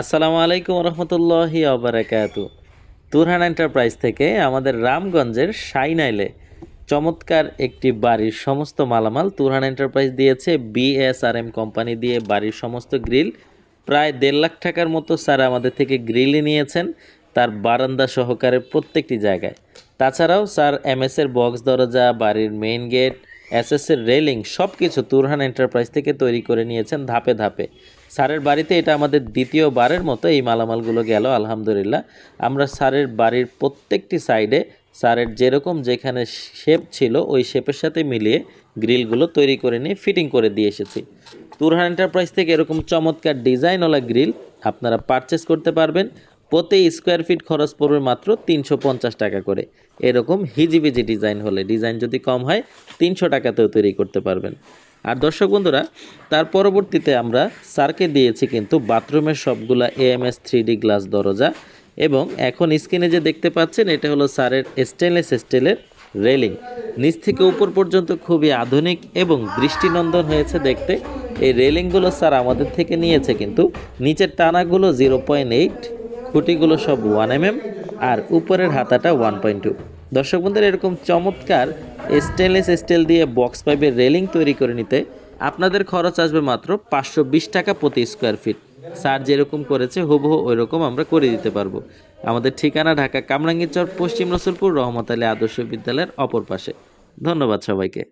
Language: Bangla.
আসসালামু আলাইকুম রহমতুল্লাহি আবরাকাতু। তুরহান এন্টারপ্রাইজ থেকে আমাদের রামগঞ্জের শাইনাইলে চমৎকার একটি বাড়ির সমস্ত মালামাল তুরহান এন্টারপ্রাইজ দিয়েছে। বিএসআরএম কোম্পানি দিয়ে বাড়ির সমস্ত গ্রিল প্রায় 1.5 লাখ টাকার মতো স্যার আমাদের থেকে গ্রিলই নিয়েছেন, তার বারান্দা সহকারে প্রত্যেকটি জায়গায়। তাছাড়াও স্যার এমএসের বক্স দরজা, বাড়ির মেইন গেট, এসএসের রেলিং সব কিছু তুরহান এন্টারপ্রাইজ থেকে তৈরি করে নিয়েছেন ধাপে ধাপে। স্যারের বাড়িতে এটা আমাদের দ্বিতীয়বারের মতো এই মালামালগুলো গেল আলহামদুলিল্লাহ। আমরা স্যারের বাড়ির প্রত্যেকটি সাইডে স্যারের যেরকম যেখানে শেপ ছিল ওই শেপের সাথে মিলিয়ে গ্রিলগুলো তৈরি করে নিয়ে ফিটিং করে দিয়ে এসেছি। তুরহান এন্টারপ্রাইজ থেকে এরকম চমৎকার ডিজাইনওয়ালা গ্রিল আপনারা পারচেস করতে পারবেন। প্রতি স্কোয়ার ফিট খরচ পড়বে মাত্র 350 টাকা করে। এরকম হিজিবিজি ডিজাইন হলে, ডিজাইন যদি কম হয় 300 টাকাতেও তৈরি করতে পারবেন। আর দর্শক বন্ধুরা, তার পরবর্তীতে আমরা স্যারকে দিয়েছি কিন্তু বাথরুমের সবগুলা এএমএস 3D গ্লাস দরজা, এবং এখন স্ক্রিনে যে দেখতে পাচ্ছেন এটা হলো স্যারের স্টেনলেস স্টিলের রেলিং। নিচ থেকে উপর পর্যন্ত খুবই আধুনিক এবং দৃষ্টিনন্দন হয়েছে দেখতে। এই রেলিংগুলো স্যার আমাদের থেকে নিয়েছে কিন্তু নিচের টানাগুলো 0.8, খুঁটিগুলো সব 1 mm, আর উপরের হাতাটা 1.2। দর্শক বন্ধুরা, এরকম চমৎকার স্টেনলেস স্টিল দিয়ে বক্স পাইপের রেলিং তৈরি করে নিতে আপনাদের খরচ আসবে মাত্র 520 টাকা প্রতি স্কোয়ার ফিট। স্যার যেরকম করেছে হুবহু ওই রকম আমরা করে দিতে পারবো। আমাদের ঠিকানা ঢাকা কামরাঙ্গীরচর, পশ্চিম রসুলপুর, রহমত আলী আদর্শ বিদ্যালয়ের অপর পাশে। ধন্যবাদ সবাইকে।